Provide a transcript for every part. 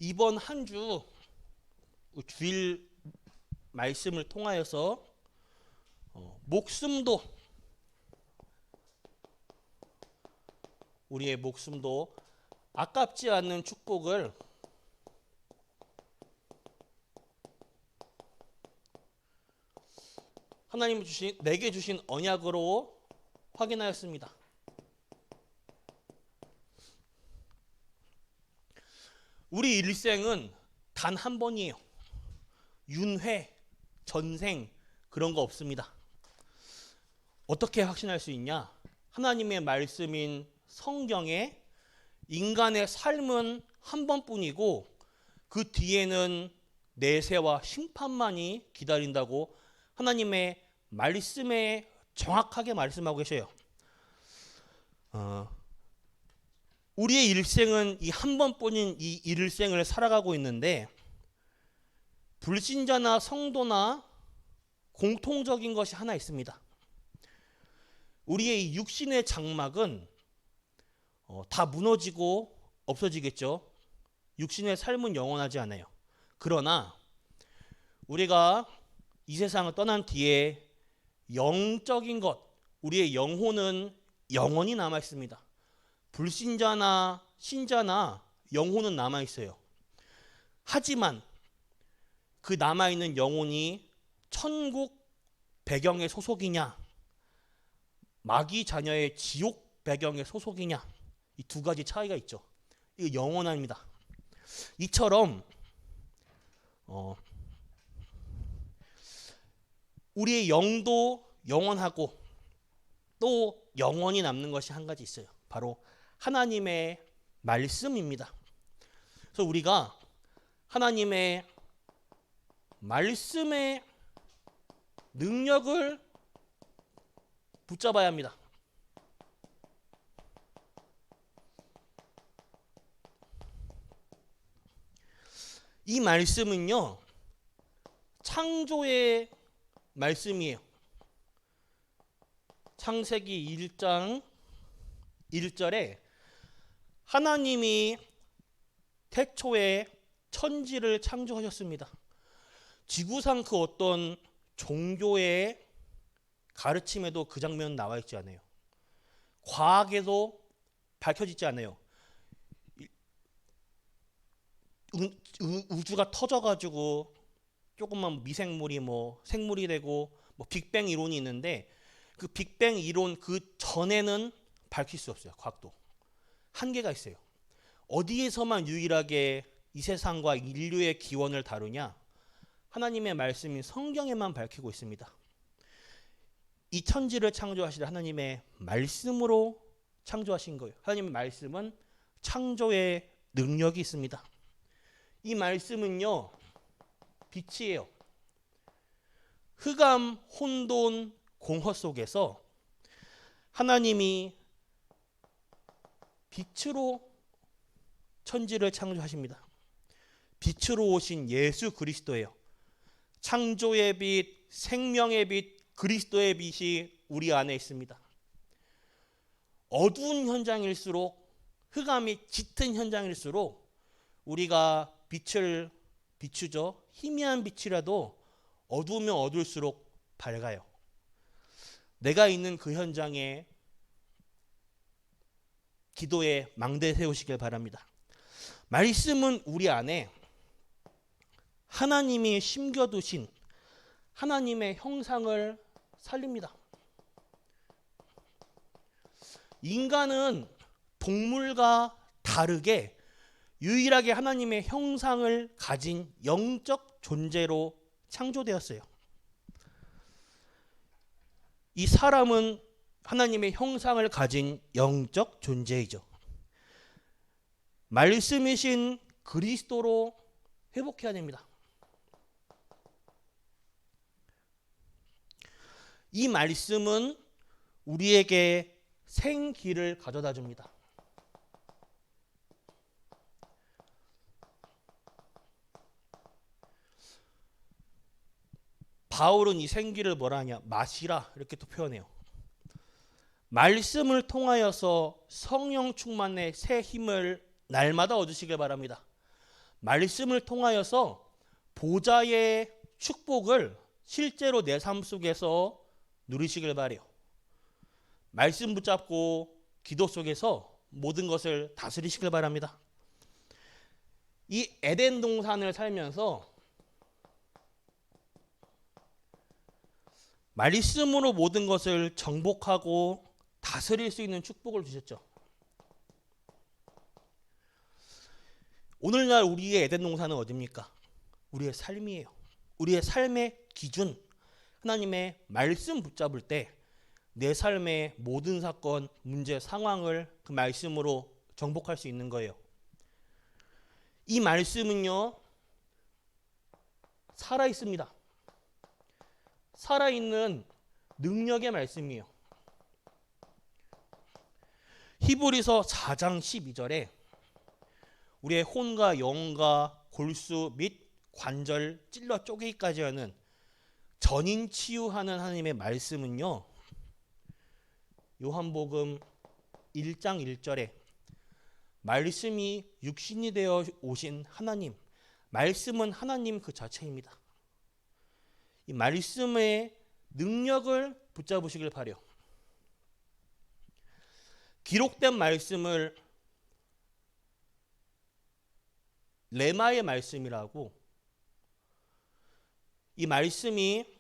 이번 한 주 주일 말씀을 통하여서 목숨도 우리의 목숨도 아깝지 않는 축복을 하나님이 내게 주신 언약으로 확인하였습니다. 우리 일생은 단 한 번이에요. 윤회, 전생 그런 거 없습니다. 어떻게 확신할 수 있냐? 하나님의 말씀인 성경에 인간의 삶은 한 번뿐이고 그 뒤에는 내세와 심판만이 기다린다고 하나님의 말씀에 정확하게 말씀하고 계셔요. 우리의 일생은 이 한 번뿐인 이 일생을 살아가고 있는데 불신자나 성도나 공통적인 것이 하나 있습니다. 우리의 이 육신의 장막은 다 무너지고 없어지겠죠. 육신의 삶은 영원하지 않아요. 그러나 우리가 이 세상을 떠난 뒤에 영적인 것, 우리의 영혼은 영원히 남아 있습니다. 불신자나 신자나 영혼은 남아 있어요. 하지만 그 남아 있는 영혼이 천국 배경의 소속이냐, 마귀 자녀의 지옥 배경의 소속이냐, 이 두 가지 차이가 있죠. 이거 영원합니다. 이처럼 우리의 영도 영원하고 또 영원히 남는 것이 한 가지 있어요. 바로 하나님의 말씀입니다. 그래서 우리가 하나님의 말씀의 능력을 붙잡아야 합니다. 이 말씀은요, 창조의 말씀이에요. 창세기 1장 1절에 하나님이 태초에 천지를 창조하셨습니다. 지구상 그 어떤 종교의 가르침에도 그 장면은 나와 있지 않아요. 과학에도 밝혀지지 않아요. 우주가 터져가지고 조금만 미생물이 생물이 되고 빅뱅 이론이 있는데 그 빅뱅 이론 그 전에는 밝힐 수 없어요. 과학도 한계가 있어요. 어디에서만 유일하게 이 세상과 인류의 기원을 다루냐? 하나님의 말씀인 성경에만 밝히고 있습니다. 이 천지를 창조하시는 하나님의 말씀으로 창조하신 거예요. 하나님의 말씀은 창조의 능력이 있습니다. 이 말씀은요, 빛이에요. 흑암, 혼돈, 공허 속에서 하나님이 빛으로 천지를 창조하십니다. 빛으로 오신 예수 그리스도예요. 창조의 빛, 생명의 빛, 그리스도의 빛이 우리 안에 있습니다. 어두운 현장일수록, 흑암이 짙은 현장일수록 우리가 빛을 비추죠. 희미한 빛이라도 어두우면 어두울수록 밝아요. 내가 있는 그 현장에 기도에 망대 세우시길 바랍니다. 말씀은 우리 안에 하나님이 심겨두신 하나님의 형상을 살립니다. 인간은 동물과 다르게 유일하게 하나님의 형상을 가진 영적 존재로 창조되었어요. 이 사람은 하나님의 형상을 가진 영적 존재이죠. 말씀이신 그리스도로 회복해야 됩니다. 이 말씀은 우리에게 생기를 가져다 줍니다. 바울은 이 생기를 뭐라 하냐? 마시라 이렇게 또 표현해요. 말씀을 통하여서 성령 충만의 새 힘을 날마다 얻으시길 바랍니다. 말씀을 통하여서 보좌의 축복을 실제로 내 삶 속에서 누리시길 바래요. 말씀 붙잡고 기도 속에서 모든 것을 다스리시길 바랍니다. 이 에덴 동산을 살면서 말씀으로 모든 것을 정복하고 다스릴 수 있는 축복을 주셨죠. 오늘날 우리의 에덴 동산은 어디입니까? 우리의 삶이에요. 우리의 삶의 기준, 하나님의 말씀 붙잡을 때 내 삶의 모든 사건, 문제, 상황을 그 말씀으로 정복할 수 있는 거예요. 이 말씀은요, 살아있습니다. 살아있는 능력의 말씀이에요. 히브리서 4장 12절에 우리의 혼과 영과 골수 및 관절 찔러 쪼개기까지 하는 전인 치유하는 하나님의 말씀은요, 요한복음 1장 1절에 말씀이 육신이 되어 오신 하나님, 말씀은 하나님 그 자체입니다. 이 말씀의 능력을 붙잡으시길 바래요. 기록된 말씀을 레마의 말씀이라고, 이 말씀이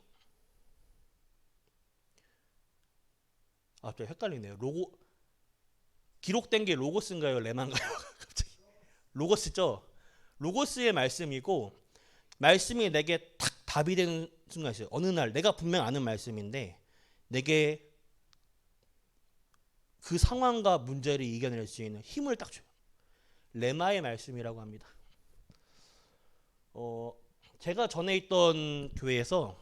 좀 헷갈리네요. 기록된 게 로고스인가요? 레마인가요? 갑자기 로고스죠. 로고스의 말씀이고, 말씀이 내게 탁 답이 되는 순간이 있어요. 어느 날 내가 분명 아는 말씀인데 내게 그 상황과 문제를 이겨낼 수 있는 힘을 딱 줘요. 레마의 말씀이라고 합니다. 제가 전에 있던 교회에서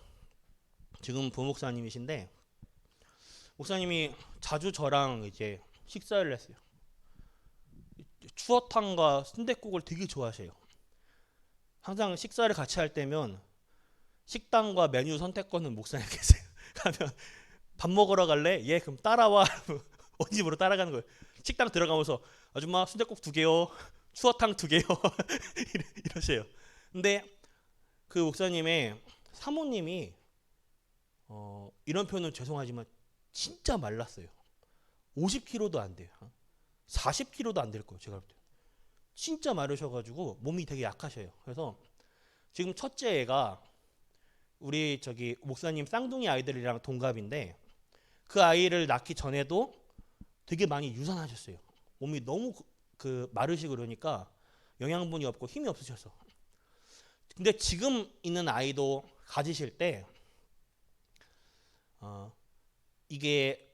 지금 부목사님이신데, 목사님이 자주 저랑 이제 식사를 했어요. 추어탕과 순댓국을 되게 좋아하셔요. 항상 식사를 같이 할 때면 식당과 메뉴 선택권은 목사님 계세요. 가면 밥 먹으러 갈래? 예, 그럼 따라와. 어디 집으로 따라가는 거예요. 식당 들어가면서 아줌마 순댓국 2개요. 추어탕 2개요. 이러세요. 근데 그 목사님의 사모님이 이런 표현은 죄송하지만 진짜 말랐어요. 50kg도 안 돼요. 40kg도 안 될 거예요. 제가 볼 때. 진짜 마르셔가지고 몸이 되게 약하셔요. 그래서 지금 첫째 애가 우리 저기 목사님 쌍둥이 아이들이랑 동갑인데, 그 아이를 낳기 전에도 되게 많이 유산하셨어요. 몸이 너무 마르시고 그러니까 영양분이 없고 힘이 없으셔서. 근데 지금 있는 아이도 가지실 때 이게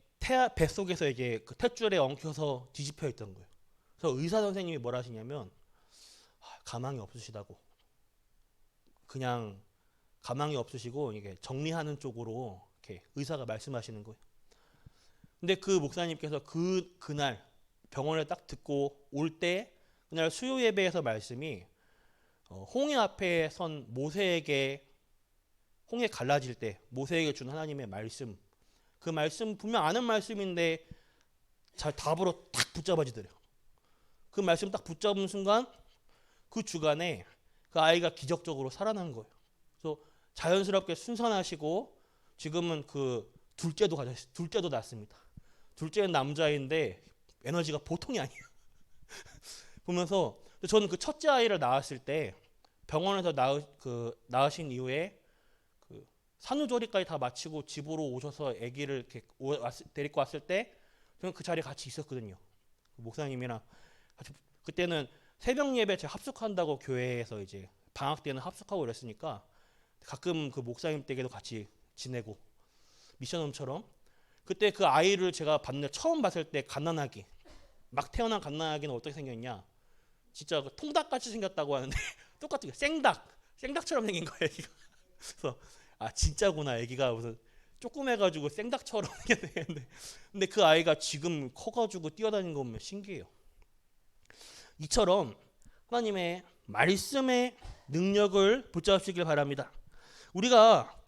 뱃속에서 이제 그 탯줄에 엉켜서 뒤집혀 있던 거예요. 그래서 의사 선생님이 뭐라 하시냐면, 가망이 없으시다고. 그냥 가망이 없으시고 이게 정리하는 쪽으로 이렇게 의사가 말씀하시는 거예요. 근데 그 목사님께서 그날 병원에 딱 듣고 올 때, 그날 수요 예배에서 말씀이 홍해 앞에 선 모세에게, 홍해 갈라질 때 모세에게 준 하나님의 말씀, 그 말씀 분명 아는 말씀인데 잘 답으로 딱 붙잡아지더래요. 그 말씀 딱 붙잡은 순간 그 주간에 그 아이가 기적적으로 살아난 거예요. 그래서 자연스럽게 순산하시고 지금은 그 둘째도 낳았습니다. 둘째는 남자인데 에너지가 보통이 아니에요. 보면서 저는 그 첫째 아이를 낳았을 때 병원에서 낳으신 이후에 그 산후조리까지 다 마치고 집으로 오셔서 아기를 이렇게 데리고 왔을 때 저는 그 자리에 같이 있었거든요. 목사님이랑 같이. 그때는 새벽 예배 제가 합숙한다고 교회에서 이제 방학 때는 합숙하고 그랬으니까 가끔 그 목사님 댁에도 같이 지내고 미션홈처럼. 그때 그 아이를 제가 처음 봤을 때 갓난아기, 막 태어난 갓난아기는 어떻게 생겼냐, 진짜 그 통닭같이 생겼다고 하는데 똑같은 생닭처럼 생긴 거예요. 애기가. 그래서 진짜구나, 애기가 무슨 조그매가지고 생닭처럼 생겼는데, 근데 그 아이가 지금 커가지고 뛰어다니는 거 보면 신기해요. 이처럼 하나님의 말씀의 능력을 붙잡으시길 바랍니다. 우리가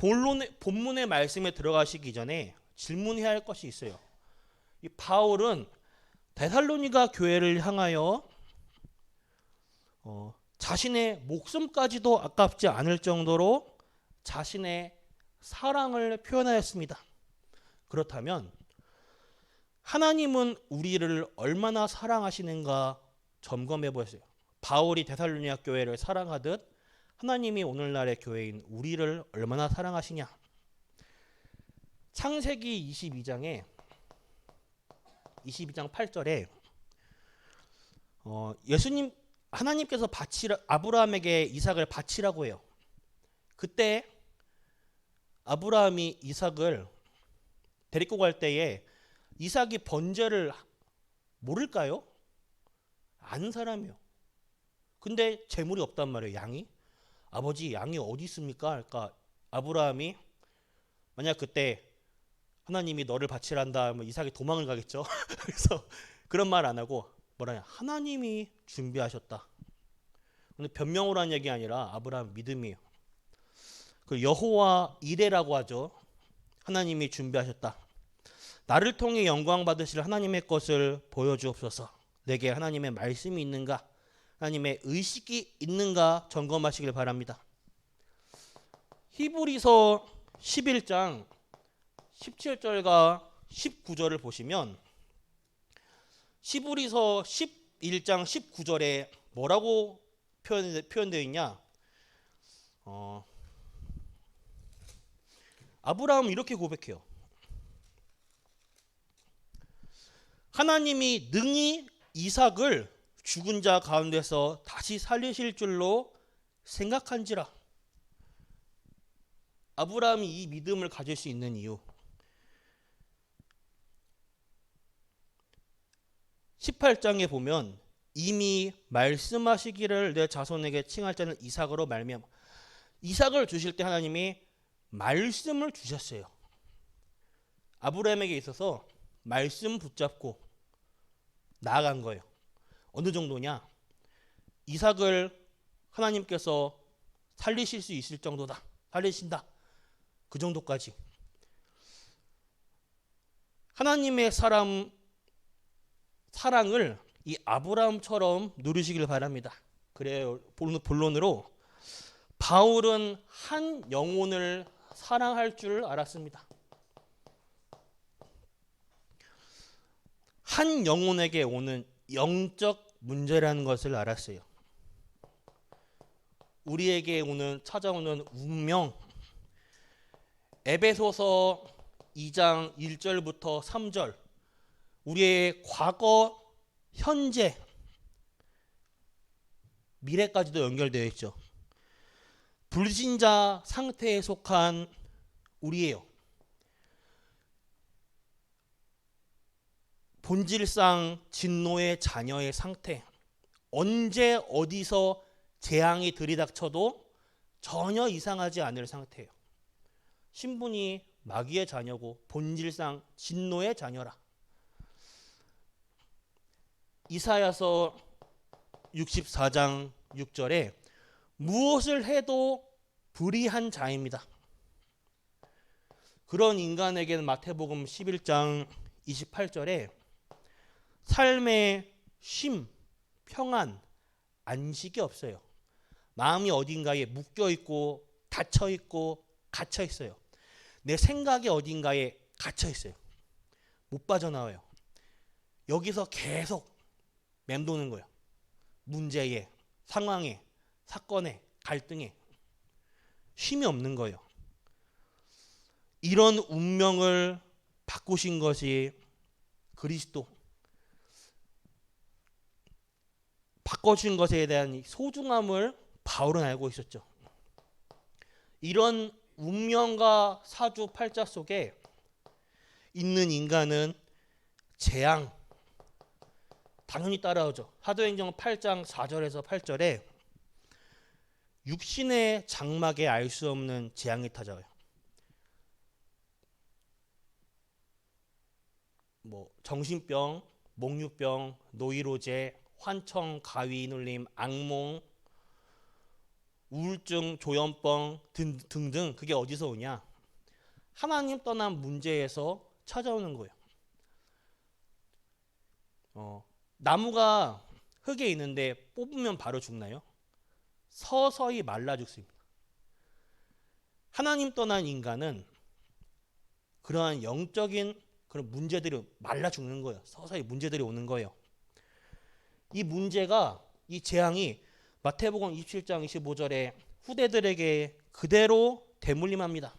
본문의 말씀에 들어가시기 전에 질문해야 할 것이 있어요. 이 바울은 데살로니가 교회를 향하여 자신의 목숨까지도 아깝지 않을 정도로 자신의 사랑을 표현하였습니다. 그렇다면 하나님은 우리를 얼마나 사랑하시는가 점검해 보세요. 바울이 데살로니가 교회를 사랑하듯 하나님이 오늘날의 교회인 우리를 얼마나 사랑하시냐. 창세기 22장 8절에 하나님께서 아브라함에게 이삭을 바치라고 해요. 그때 아브라함이 이삭을 데리고 갈 때에 이삭이 번제를 모를까요? 아는 사람이요. 근데 재물이 없단 말이에요. 양이. 아버지, 양이 어디 있습니까? 그러니까 아브라함이 만약 그때 하나님이 너를 바치란다 하면 이삭이 도망을 가겠죠. 그래서 그런 말 안 하고 뭐라냐? 하나님이 준비하셨다. 근데 변명으로 한 얘기 아니라 아브라함 믿음이에요. 그 여호와 이레라고 하죠. 하나님이 준비하셨다. 나를 통해 영광 받으실 하나님의 것을 보여주옵소서. 내게 하나님의 말씀이 있는가, 하나님의 의식이 있는가 점검하시길 바랍니다. 히브리서 11장 17절과 19절을 보시면 히브리서 11장 19절에 뭐라고 표현되어 있냐? 아브라함은 이렇게 고백해요. 하나님이 능히 이삭을 죽은 자 가운데서 다시 살리실 줄로 생각한지라. 아브라함이 이 믿음을 가질 수 있는 이유. 18장에 보면 이미 말씀하시기를 내 자손에게 칭할 자는 이삭으로 말미암아. 이삭을 주실 때 하나님이 말씀을 주셨어요. 아브라함에게 있어서 말씀 붙잡고 나아간 거예요. 어느 정도냐? 이삭을 하나님께서 살리실 수 있을 정도다. 살리신다. 그 정도까지. 하나님의 사랑을 이 아브라함처럼 누리시길 바랍니다. 그래요. 본론으로 바울은 한 영혼을 사랑할 줄 알았습니다. 한 영혼에게 오는 영적 문제라는 것을 알았어요. 우리에게 찾아오는 운명. 에베소서 2장 1절부터 3절. 우리의 과거, 현재, 미래까지도 연결되어 있죠. 불신자 상태에 속한 우리예요. 본질상 진노의 자녀의 상태. 언제 어디서 재앙이 들이닥쳐도 전혀 이상하지 않을 상태예요. 신분이 마귀의 자녀고 본질상 진노의 자녀라. 이사야서 64장 6절에 무엇을 해도 불의한 자입니다. 그런 인간에게는 마태복음 11장 28절에 삶의 쉼, 평안, 안식이 없어요. 마음이 어딘가에 묶여있고 닫혀있고 갇혀있어요. 내 생각이 어딘가에 갇혀있어요. 못 빠져나와요. 여기서 계속 맴도는 거예요. 문제에, 상황에, 사건에, 갈등에 쉼이 없는 거예요. 이런 운명을 바꾸신 것이 그리스도. 바꿔준 것에 대한 소중함을 바울은 알고 있었죠. 이런 운명과 사주 팔자 속에 있는 인간은 재앙 당연히 따라오죠. 사도행전 8장 4절에서 8절에 육신의 장막에 알 수 없는 재앙이 찾아와요. 정신병, 목류병, 노이로제, 환청, 가위 눌림, 악몽, 우울증, 조현병 등등. 그게 어디서 오냐? 하나님 떠난 문제에서 찾아오는 거예요. 나무가 흙에 있는데 뽑으면 바로 죽나요? 서서히 말라 죽습니다. 하나님 떠난 인간은 그러한 영적인 그런 문제들이 말라 죽는 거예요. 서서히 문제들이 오는 거예요. 이 문제가, 이 재앙이 마태복음 27장 25절에 후대들에게 그대로 대물림합니다.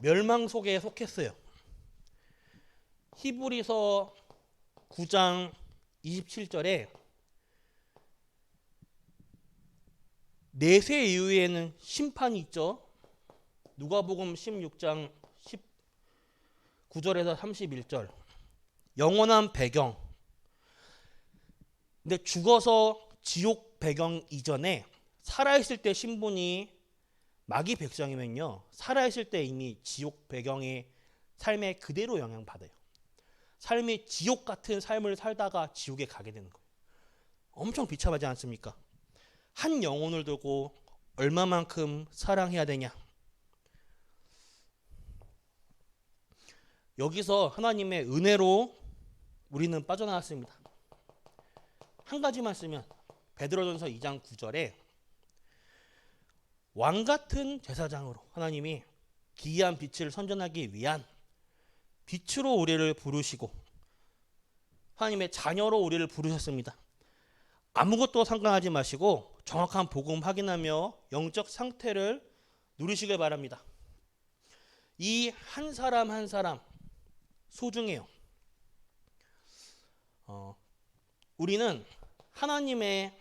멸망 속에 속했어요. 히브리서 9장 27절에 내세 이후에는 심판이 있죠. 누가복음 16장 19절에서 31절. 영원한 배경. 근데 죽어서 지옥 배경 이전에 살아있을 때 신분이 마귀 백성이면요, 살아있을 때 이미 지옥 배경의 삶에 그대로 영향받아요. 삶이 지옥 같은 삶을 살다가 지옥에 가게 되는 거예요. 엄청 비참하지 않습니까? 한 영혼을 두고 얼마만큼 사랑해야 되냐. 여기서 하나님의 은혜로 우리는 빠져나왔습니다. 한 가지만 쓰면 베드로전서 2장 9절에 왕같은 제사장으로 하나님이 기이한 빛을 선전하기 위한 빛으로 우리를 부르시고 하나님의 자녀로 우리를 부르셨습니다. 아무것도 상관하지 마시고 정확한 복음 확인하며 영적 상태를 누리시길 바랍니다. 이 한 사람 한 사람 소중해요. 우리는 하나님의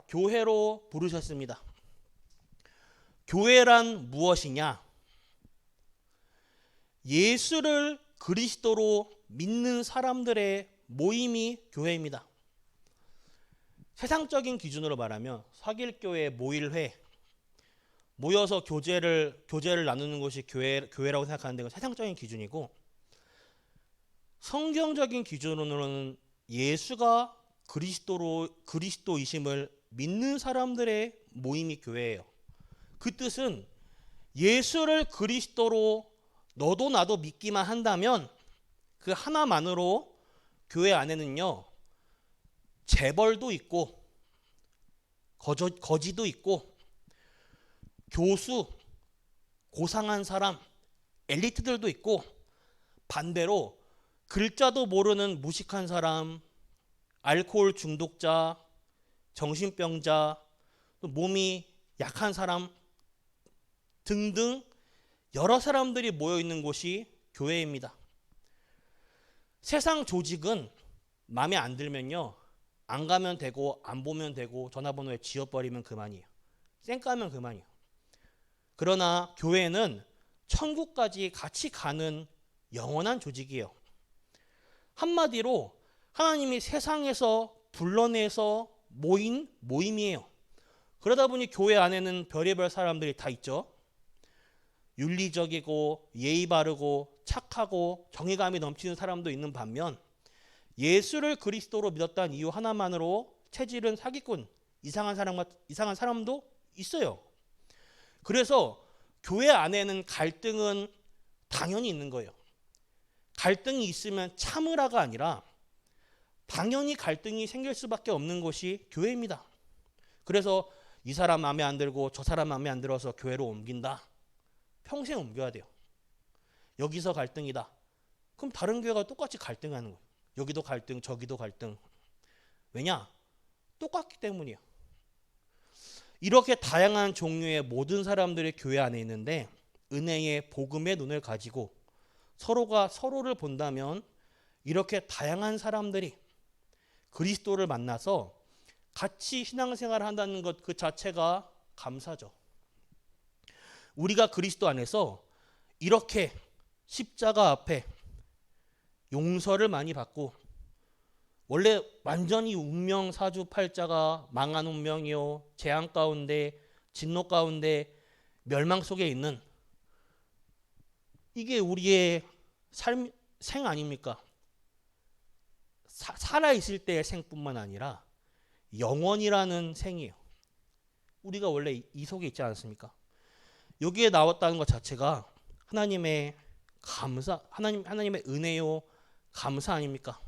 교회로 부르셨습니다. 교회란 무엇이냐? 예수를 그리스도로 믿는 사람들의 모임이 교회입니다. 세상적인 기준으로 말하면 사길교회 모일회, 모여서 교제를 나누는 것이 교회라고 생각하는데 그건 세상적인 기준이고, 성경적인 기준으로는 예수가 그리스도이심을 믿는 사람들의 모임이 교회예요. 그 뜻은 예수를 그리스도로 너도 나도 믿기만 한다면 그 하나만으로 교회 안에는요, 재벌도 있고 거지도 있고 교수, 고상한 사람, 엘리트들도 있고, 반대로 글자도 모르는 무식한 사람, 알코올 중독자, 정신병자, 몸이 약한 사람 등등 여러 사람들이 모여 있는 곳이 교회입니다. 세상 조직은 마음에 안 들면요, 안 가면 되고 안 보면 되고 전화번호에 지워버리면 그만이에요. 쌩까면 그만이에요. 그러나 교회는 천국까지 같이 가는 영원한 조직이에요. 한마디로 하나님이 세상에서 불러내서 모인 모임이에요. 그러다 보니 교회 안에는 별의별 사람들이 다 있죠. 윤리적이고 예의 바르고 착하고 정의감이 넘치는 사람도 있는 반면, 예수를 그리스도로 믿었다는 이유 하나만으로 체질은 사기꾼, 이상한 사람도 있어요. 그래서 교회 안에는 갈등은 당연히 있는 거예요. 갈등이 있으면 참으라가 아니라 당연히 갈등이 생길 수밖에 없는 곳이 교회입니다. 그래서 이 사람 마음에 안 들고 저 사람 마음에 안 들어서 교회로 옮긴다. 평생 옮겨야 돼요. 여기서 갈등이다. 그럼 다른 교회가 똑같이 갈등하는 거예요. 여기도 갈등, 저기도 갈등. 왜냐? 똑같기 때문이에요. 이렇게 다양한 종류의 모든 사람들이 교회 안에 있는데, 은혜의 복음의 눈을 가지고 서로가 서로를 본다면 이렇게 다양한 사람들이 그리스도를 만나서 같이 신앙생활을 한다는 것 그 자체가 감사죠. 우리가 그리스도 안에서 이렇게 십자가 앞에 용서를 많이 받고, 원래 완전히 운명 사주팔자가 망한 운명이요, 재앙 가운데 진노 가운데 멸망 속에 있는, 이게 우리의 생 아닙니까? 살아있을 때의 생뿐만 아니라 영원이라는 생이에요. 우리가 원래 이 속에 있지 않습니까? 여기에 나왔다는 것 자체가 하나님의 감사, 하나님의 은혜요 감사 아닙니까?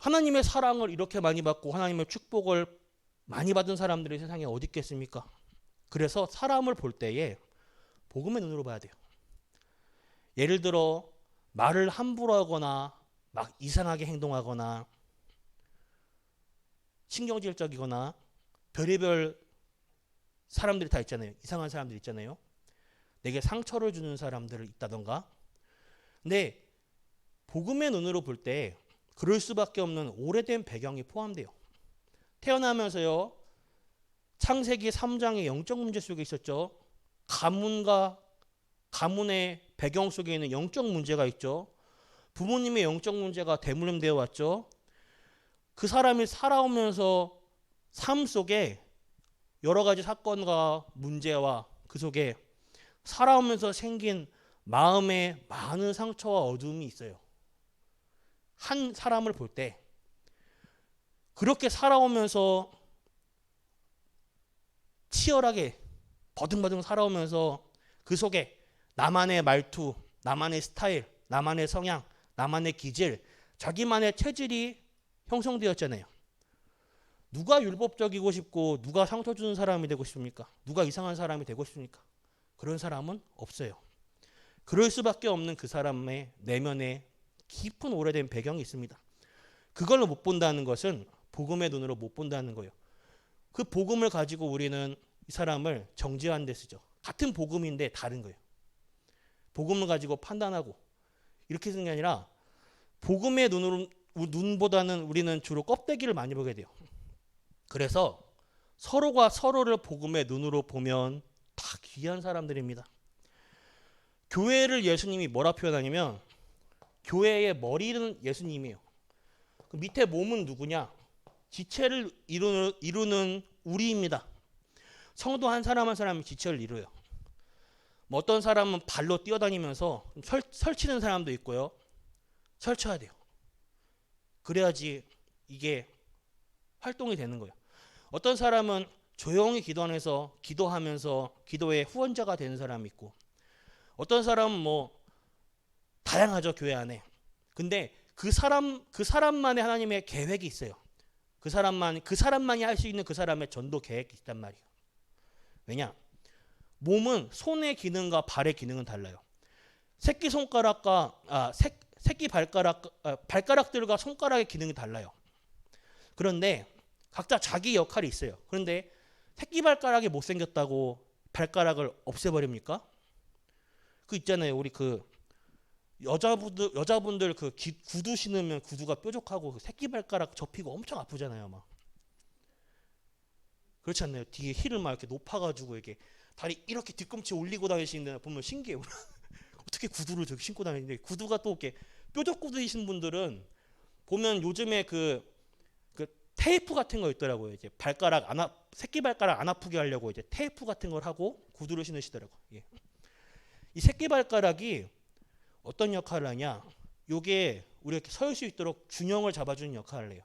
하나님의 사랑을 이렇게 많이 받고 하나님의 축복을 많이 받은 사람들이 세상에 어디 있겠습니까? 그래서 사람을 볼 때에 복음의 눈으로 봐야 돼요. 예를 들어 말을 함부로 하거나 막 이상하게 행동하거나 신경질적이거나 별의별 사람들이 다 있잖아요. 이상한 사람들 있잖아요. 내게 상처를 주는 사람들을 있다던가. 근데 복음의 눈으로 볼 때 그럴 수밖에 없는 오래된 배경이 포함돼요. 태어나면서요. 창세기 3장의 영적 문제 속에 있었죠. 가문의 배경 속에 있는 영적 문제가 있죠. 부모님의 영적 문제가 대물림되어 왔죠. 그 사람이 살아오면서 삶 속에 여러 가지 사건과 문제와 그 속에 살아오면서 생긴 마음에 많은 상처와 어두움이 있어요. 한 사람을 볼 때 그렇게 살아오면서 치열하게 버둥버둥 살아오면서 그 속에 나만의 말투, 나만의 스타일, 나만의 성향, 나만의 기질, 자기만의 체질이 형성되었잖아요. 누가 율법적이고 싶고 누가 상처 주는 사람이 되고 싶습니까? 누가 이상한 사람이 되고 싶습니까? 그런 사람은 없어요. 그럴 수밖에 없는 그 사람의 내면에 깊은 오래된 배경이 있습니다. 그걸로 못 본다는 것은 복음의 눈으로 못 본다는 거예요. 그 복음을 가지고 우리는 이 사람을 정죄하는 데 쓰죠. 같은 복음인데 다른 거예요. 복음을 가지고 판단하고 이렇게 쓰는 게 아니라 복음의 눈보다는 우리는 주로 껍데기를 많이 보게 돼요. 그래서 서로가 서로를 복음의 눈으로 보면 다 귀한 사람들입니다. 교회를 예수님이 뭐라 표현하냐면 교회의 머리는 예수님이에요. 그 밑에 몸은 누구냐? 지체를 이루는 우리입니다. 성도 한 사람 한 사람이 지체를 이루어요. 뭐 어떤 사람은 발로 뛰어다니면서 설치는 사람도 있고요. 설쳐야 돼요. 그래야지 이게 활동이 되는 거예요. 어떤 사람은 조용히 기도하면서 기도의 후원자가 되는 사람이 있고 어떤 사람은 뭐 다양하죠, 교회 안에. 근데 그 사람만의 하나님의 계획이 있어요. 그 사람만이 할 수 있는 그 사람의 전도 계획이 있단 말이에요. 왜냐? 몸은 손의 기능과 발의 기능은 달라요. 새끼 발가락들과 손가락의 기능이 달라요. 그런데 각자 자기 역할이 있어요. 그런데 새끼 발가락이 못생겼다고 발가락을 없애버립니까? 그 있잖아요. 우리 그 여자분들 그 구두 신으면 구두가 뾰족하고 그 새끼 발가락 접히고 엄청 아프잖아요. 막 그렇지 않나요? 뒤에 힐을 막 이렇게 높아가지고 이렇게 다리 이렇게 뒤꿈치 올리고 다니시는 보면 신기해요. 어떻게 구두를 저렇게 신고 다니는데 구두가 또 이렇게 뾰족 구두이신 분들은 보면 요즘에 그 테이프 같은 거 있더라고요. 이제 새끼 발가락 안 아프게 하려고 이제 테이프 같은 걸 하고 구두를 신으시더라고. 예. 이 새끼 발가락이 어떤 역할을 하냐? 요게 우리가 이렇게 설 수 있도록 균형을 잡아주는 역할을 해요.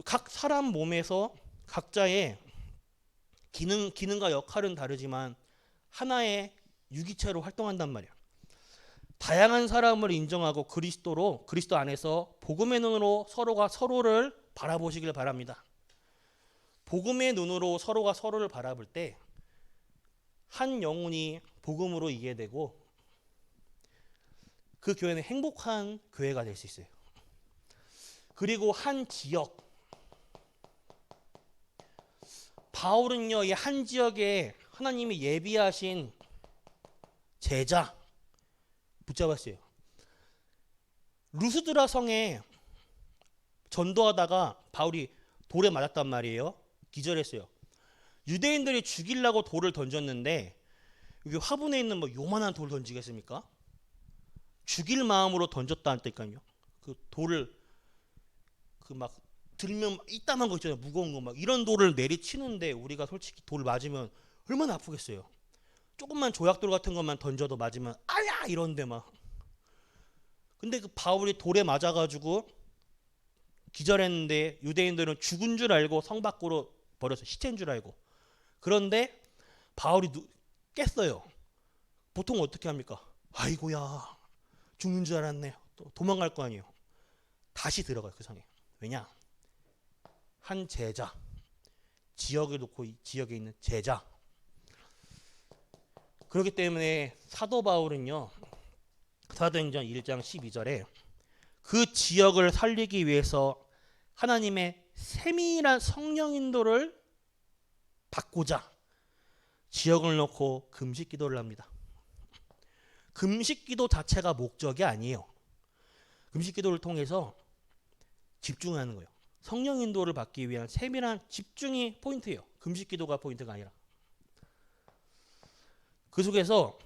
각 사람 몸에서 각자의 기능과 역할은 다르지만 하나의 유기체로 활동한단 말이야. 다양한 사람을 인정하고 그리스도 안에서 복음의 눈으로 서로가 서로를 바라보시길 바랍니다. 복음의 눈으로 서로가 서로를 바라볼 때 한 영혼이 복음으로 이해되고 그 교회는 행복한 교회가 될 수 있어요. 그리고 한 지역, 바울은요, 이 한 지역에 하나님이 예비하신 제자 붙잡았어요. 루스드라 성에 전도하다가 바울이 돌에 맞았단 말이에요. 기절했어요. 유대인들이 죽이려고 돌을 던졌는데 여기 화분에 있는 뭐 요만한 돌 던지겠습니까? 죽일 마음으로 던졌다니까요. 그 돌을 그 막 들면 이따만 거 있잖아요. 무거운 거 막 이런 돌을 내리치는데 우리가 솔직히 돌 맞으면 얼마나 아프겠어요. 조금만 조약돌 같은 것만 던져도 맞으면 아야 이런데 막. 근데 그 바울이 돌에 맞아가지고 기절했는데 유대인들은 죽은 줄 알고 성 밖으로 버려서 시체인 줄 알고. 그런데 바울이 깼어요. 보통 어떻게 합니까? 아이고야 죽는 줄 알았네. 또 도망갈 거 아니에요. 다시 들어가요. 그 성에. 왜냐? 한 제자, 지역을 놓고 이 지역에 있는 제자. 그렇기 때문에 사도 바울은요. 사도행전 1장 12절에 그 지역을 살리기 위해서 하나님의 세밀한 성령 인도를 받고자 지역을 놓고 금식 기도를 합니다. 금식 기도 자체가 목적이 아니에요. 금식 기도를 통해서 집중하는 거예요. 성령 인도를 받기 위한 세밀한 집중이 포인트예요. 금식 기도가 포인트가 아니라. 그 속에서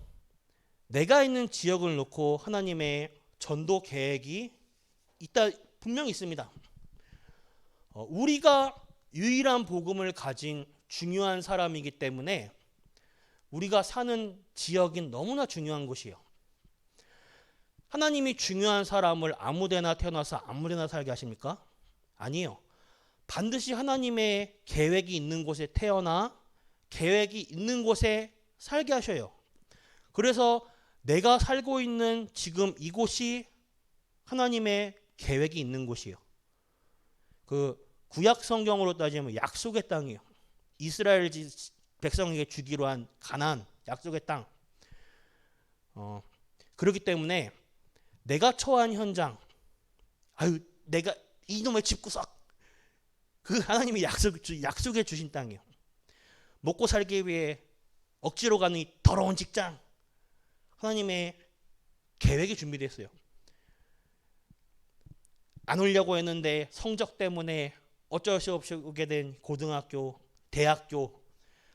내가 있는 지역을 놓고 하나님의 전도 계획이 있다, 분명히 있습니다. 우리가 유일한 복음을 가진 중요한 사람이기 때문에 우리가 사는 지역이 너무나 중요한 곳이에요. 하나님이 중요한 사람을 아무데나 태어나서 아무데나 살게 하십니까? 아니에요. 반드시 하나님의 계획이 있는 곳에 태어나 계획이 있는 곳에 살게 하셔요. 그래서 내가 살고 있는 지금 이곳이 하나님의 계획이 있는 곳이에요. 그 구약 성경으로 따지면 약속의 땅이에요. 이스라엘 백성에게 주기로 한 가나안 약속의 땅. 그렇기 때문에 내가 처한 현장, 내가 이놈의 집구석, 그 하나님이 약속해 주신 땅이에요. 먹고 살기 위해 억지로 가는 이 더러운 직장, 하나님의 계획이 준비됐어요. 안 오려고 했는데 성적 때문에 어쩔 수 없이 오게 된 고등학교, 대학교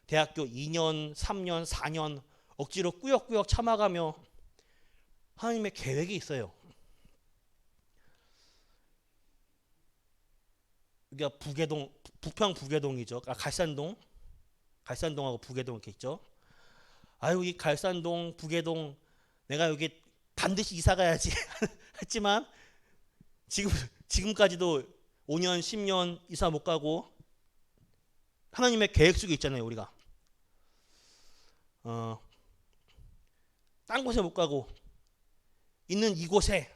2년, 3년, 4년 억지로 꾸역꾸역 참아가며 하나님의 계획이 있어요. 여기가 부평 부계동이죠. 갈산동하고 부계동 이렇게 있죠. 이 갈산동, 부계동 내가 여기 반드시 이사 가야지 했지만 지금까지도 5년, 10년 이사 못 가고 하나님의 계획 속에 있잖아요, 우리가. 딴 곳에 못 가고 있는 이곳에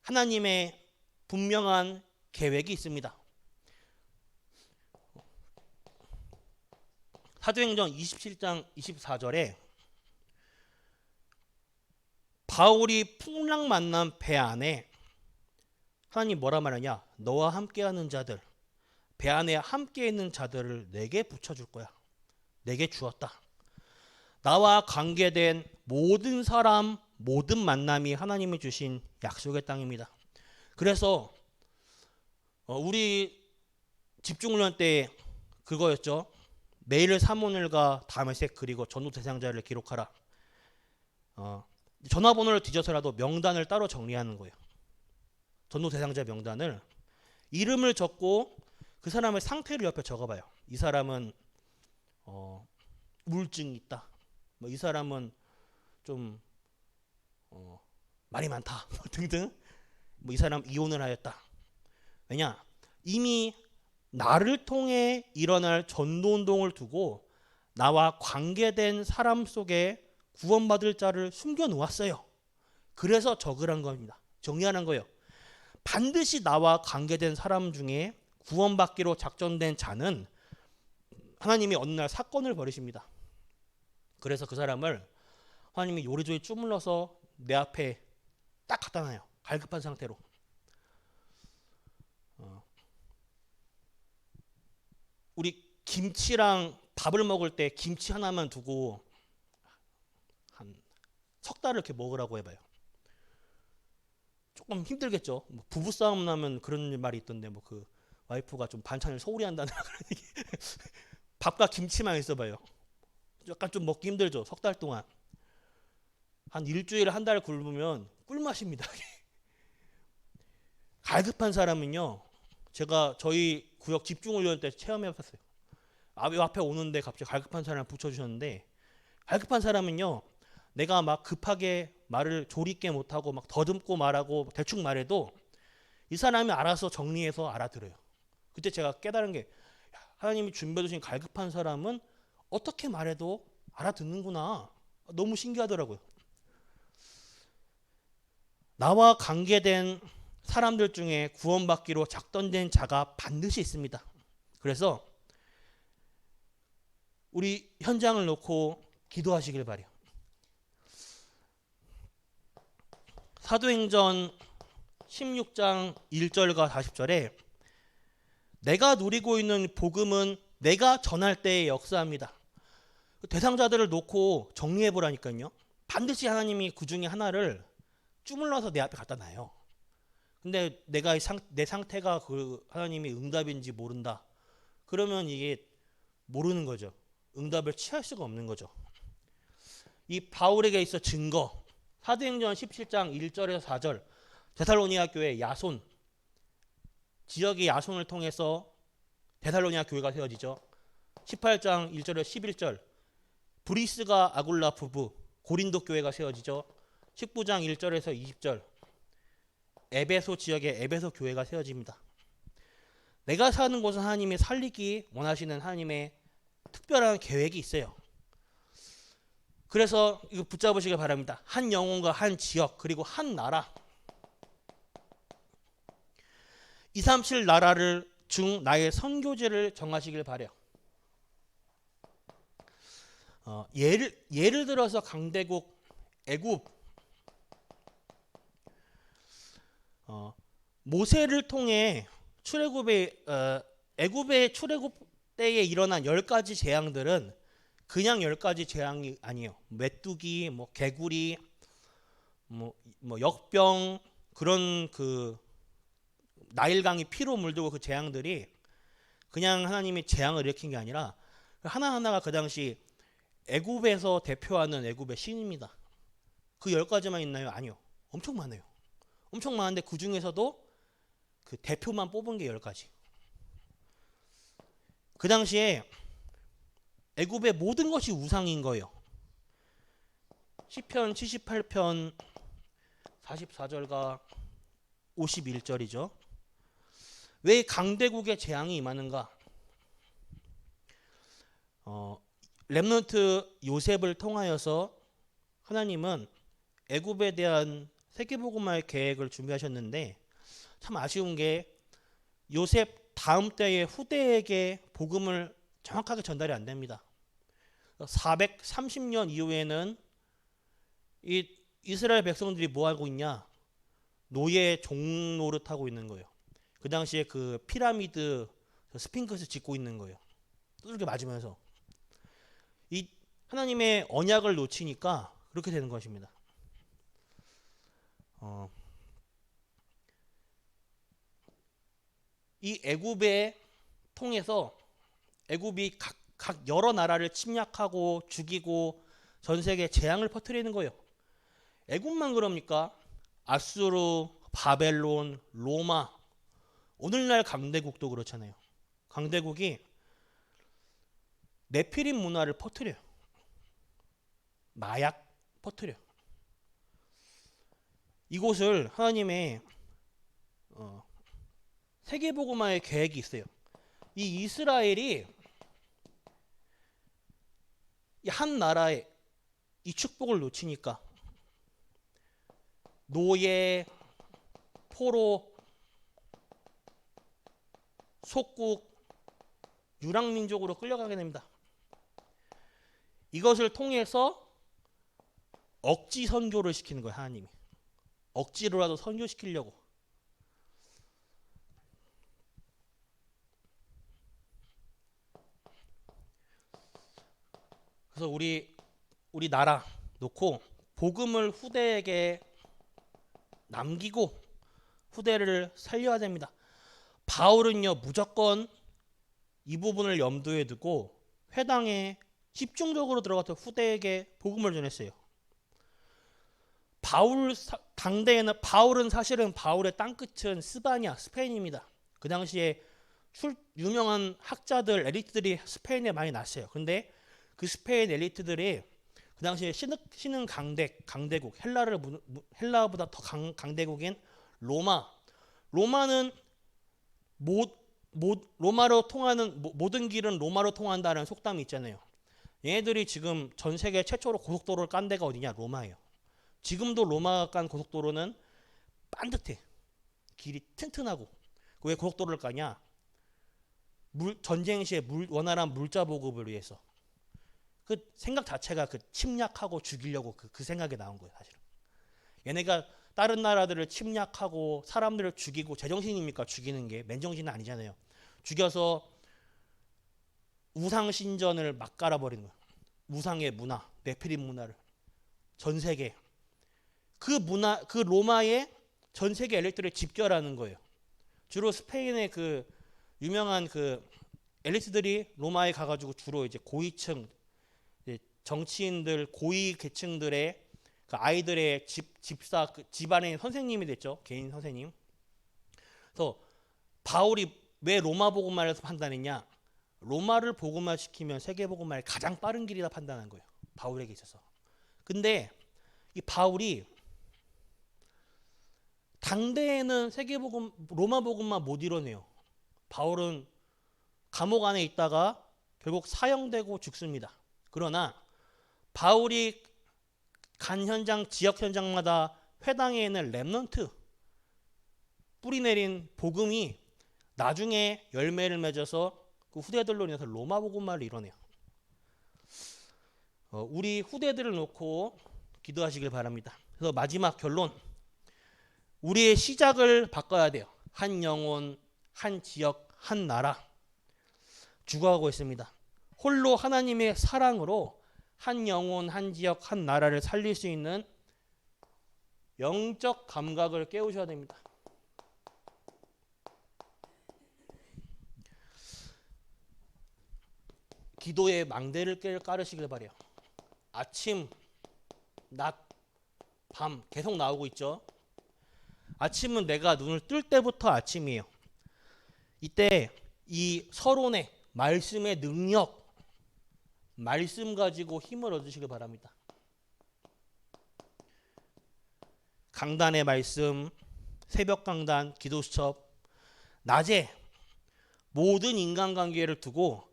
하나님의 분명한 계획이 있습니다. 사도행전 27장 24절에 바울이 풍랑 만난 배 안에 하나님 뭐라 말하냐? 너와 함께하는 자들, 배 안에 함께 있는 자들을 내게 붙여줄 거야. 내게 주었다. 나와 관계된 모든 사람, 모든 만남이 하나님이 주신 약속의 땅입니다. 그래서 우리 집중훈련 때 그거였죠. 매일 사문을과 다메섹 그리고 전도 대상자를 기록하라. 전화번호를 뒤져서라도 명단을 따로 정리하는 거예요. 전도 대상자 명단을 이름을 적고 그 사람의 상태를 옆에 적어봐요. 이 사람은 우울증이 있다. 이 사람은 좀 말이 많다. 등등. 이 사람 이혼을 하였다. 왜냐? 이미 나를 통해 일어날 전도운동을 두고 나와 관계된 사람 속에 구원받을 자를 숨겨놓았어요. 그래서 적으란 겁니다. 정리하는 거예요. 반드시 나와 관계된 사람 중에 구원받기로 작정된 자는 하나님이 어느 날 사건을 벌이십니다. 그래서 그 사람을 하나님이 요리조리 쭈물러서 내 앞에 딱 갖다 놔요. 갈급한 상태로. 우리 김치랑 밥을 먹을 때 김치 하나만 두고 한 석 달을 이렇게 먹으라고 해봐요. 조금 힘들겠죠. 부부싸움 나면 그런 말이 있던데 그 와이프가 좀 반찬을 소홀히 한다는 그런 얘기. 밥과 김치만 있어봐요. 약간 좀 먹기 힘들죠. 석 달 동안. 한 일주일 한 달 굶으면 꿀맛입니다. 갈급한 사람은요. 제가 저희 구역 집중훈련 때 체험해봤어요. 앞에 오는데 갑자기 갈급한 사람을 붙여주셨는데 갈급한 사람은요. 내가 막 급하게 말을 조리 있게 못하고 막 더듬고 말하고 대충 말해도 이 사람이 알아서 정리해서 알아들어요. 그때 제가 깨달은 게 하나님이 준비해 주신 갈급한 사람은 어떻게 말해도 알아듣는구나. 너무 신기하더라고요. 나와 관계된 사람들 중에 구원받기로 작정된 자가 반드시 있습니다. 그래서 우리 현장을 놓고 기도하시길 바래요. 사도행전 16장 1절과 40절에 내가 누리고 있는 복음은 내가 전할 때에 역사합니다. 대상자들을 놓고 정리해 보라니까요. 반드시 하나님이 그 중에 하나를 주물러서 내 앞에 갖다 놔요. 근데 내가 내 상태가 그 하나님이 응답인지 모른다. 그러면 이게 모르는 거죠. 응답을 취할 수가 없는 거죠. 이 바울에게 있어 증거. 사도행전 17장 1절에서 4절 데살로니가 교회 야손 지역의 야손을 통해서 데살로니가 교회가 세워지죠. 18장 1절에서 11절 브리스가 아굴라 부부 고린도 교회가 세워지죠. 19장 1절에서 20절 에베소 지역의 에베소 교회가 세워집니다. 내가 사는 곳은 하나님이 살리기 원하시는 하나님의 특별한 계획이 있어요. 그래서 이거 붙잡으시길 바랍니다. 한 영혼과 한 지역 그리고 한 나라 237 나라를 중 나의 선교제를 정하시길 바래요. 예를 들어서 강대국 애굽 모세를 통해 애굽의 출애굽 때에 일어난 10가지 재앙들은 그냥 10가지 재앙이 아니에요. 메뚜기, 개구리, 역병 그런 그 나일강이 피로 물들고 그 재앙들이 그냥 하나님이 재앙을 일으킨 게 아니라 하나하나가 그 당시 애굽에서 대표하는 애굽의 신입니다. 그 10가지만 있나요? 아니요. 엄청 많아요. 엄청 많은데 그 중에서도 그 대표만 뽑은 게 10가지. 그 당시에 애굽의 모든 것이 우상인 거예요. 시편 78편 44절과 51절이죠. 왜 강대국의 재앙이 임하는가? 렘넌트 요셉을 통하여서 하나님은 애굽에 대한 세계복음화의 계획을 준비하셨는데 참 아쉬운 게 요셉 다음 때의 후대에게 복음을 정확하게 전달이 안 됩니다. 430년 이후에는 이 이스라엘 백성들이 뭐 하고 있냐? 노예 종노릇하고 있는 거예요. 그 당시에 그 피라미드 스핑크스 짓고 있는 거예요. 두들겨 맞으면서 이 하나님의 언약을 놓치니까 그렇게 되는 것입니다. 이 애굽에 통해서 애굽이 각 여러 나라를 침략하고 죽이고 전 세계에 재앙을 퍼뜨리는 거예요. 애굽만 그럽니까? 아수르, 바벨론, 로마, 오늘날 강대국도 그렇잖아요. 강대국이 네피림 문화를 퍼뜨려요. 마약 퍼뜨려요. 이곳을 하나님의 세계복음화의 계획이 있어요. 이 이스라엘이 한 나라의 이 축복을 놓치니까 노예, 포로, 속국, 유랑민족으로 끌려가게 됩니다. 이것을 통해서 억지 선교를 시키는 거예요. 하나님이. 억지로라도 선교시키려고. 그래서 우리 나라 놓고 복음을 후대에게 남기고 후대를 살려야 됩니다. 바울은요 무조건 이 부분을 염두에 두고 회당에 집중적으로 들어가서 후대에게 복음을 전했어요. 당대에는 바울은 사실은 바울의 땅끝은 스바냐, 스페인입니다. 그 당시에 유명한 학자들, 엘리트들이 스페인에 많이 났어요. 근데 그 스페인 엘리트들이 그 당시에 신흥 강대국, 헬라보다 더 강대국인 로마는 로마로 통하는 모든 길은 로마로 통한다는 속담이 있잖아요. 얘네들이 지금 전 세계 최초로 고속도로를 깐 데가 어디냐? 로마예요. 지금도 로마가 깐 고속도로는 반듯해. 길이 튼튼하고. 왜 고속도로를 까냐? 전쟁 시에 원활한 물자 보급을 위해서. 그 생각 자체가 그 침략하고 죽이려고 그 생각이 나온 거예요, 사실은. 얘네가 다른 나라들을 침략하고 사람들을 죽이고 제정신입니까? 죽이는 게 맨정신은 아니잖아요. 죽여서 우상 신전을 막 깔아버리는 거예요. 우상의 문화, 네피림 문화를 전 세계 그 로마의 전 세계 엘리트를 집결하는 거예요. 주로 스페인의 그 유명한 그 엘리트들이 로마에 가가지고 주로 이제 고위층 정치인들 고위 계층들의 그 아이들의 집사 집안의 선생님이 됐죠. 개인 선생님. 그래서 바울이 왜 로마 복음화를 판단했냐? 로마를 복음화 시키면 세계 복음화의 가장 빠른 길이다 판단한 거예요. 바울에게 있어서. 근데 이 바울이 당대에는 세계 복음 로마 복음화 못 이뤄내요. 바울은 감옥 안에 있다가 결국 사형되고 죽습니다. 그러나 바울이 간 현장, 지역 현장마다 회당에 있는 렘넌트 뿌리내린 복음이 나중에 열매를 맺어서 그 후대들로 인해서 로마 복음화를 이뤄내요. 우리 후대들을 놓고 기도하시길 바랍니다. 그래서 마지막 결론, 우리의 시작을 바꿔야 돼요. 한 영혼, 한 지역, 한 나라 죽어가고 있습니다. 홀로 하나님의 사랑으로 한 영혼, 한 지역, 한 나라를 살릴 수 있는 영적 감각을 깨우셔야 됩니다. 기도의 망대를 깔으시길 바래요. 아침, 낮, 밤 계속 나오고 있죠. 아침은 내가 눈을 뜰 때부터 아침이에요. 이때 이 서론의 말씀의 능력, 말씀 가지고 힘을 얻으시길 바랍니다. 강단의 말씀, 새벽 강단, 기도 수첩, 낮에 모든 인간관계를 두고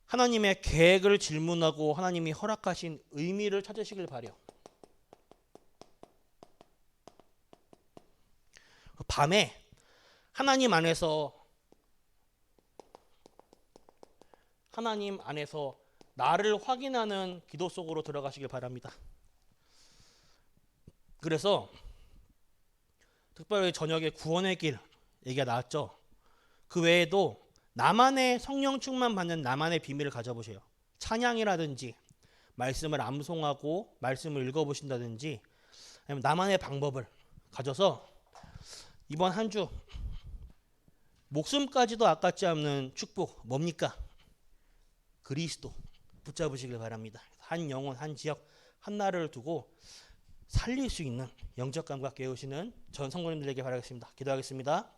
하나님의 계획을 질문하고 하나님이 허락하신 의미를 찾으시길 바래요. 밤에 하나님 안에서 나를 확인하는 기도 속으로 들어가시길 바랍니다. 그래서 특별히 저녁에 구원의 길 얘기가 나왔죠. 그 외에도 나만의 성령 충만 받는 나만의 비밀을 가져보세요. 찬양이라든지 말씀을 암송하고 말씀을 읽어보신다든지 아니면 나만의 방법을 가져서 이번 한 주 목숨까지도 아깝지 않는 축복 뭡니까? 그리스도 붙잡으시길 바랍니다. 한 영혼, 한 지역, 한 나라를 두고 살릴 수 있는 영적 감각 깨우시는 전 성도님들에게 바라겠습니다. 기도하겠습니다.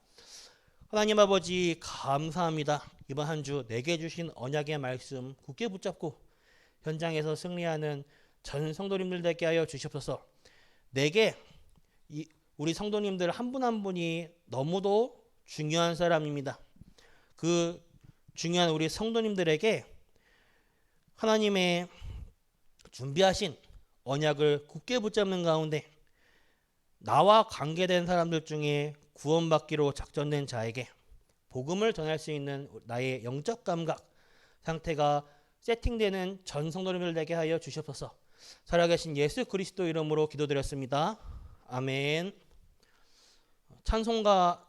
하나님 아버지 감사합니다. 이번 한 주 내게 주신 언약의 말씀 굳게 붙잡고 현장에서 승리하는 전 성도님들 되게 하여 주시옵소서. 내게 우리 성도님들 한 분 한 분이 너무도 중요한 사람입니다. 그 중요한 우리 성도님들에게 하나님의 준비하신 언약을 굳게 붙잡는 가운데 나와 관계된 사람들 중에 구원받기로 작정된 자에게 복음을 전할 수 있는 나의 영적 감각 상태가 세팅되는 전 성도님들 되게 하여 주시옵소서. 살아계신 예수 그리스도 이름으로 기도드렸습니다. 아멘. 찬송가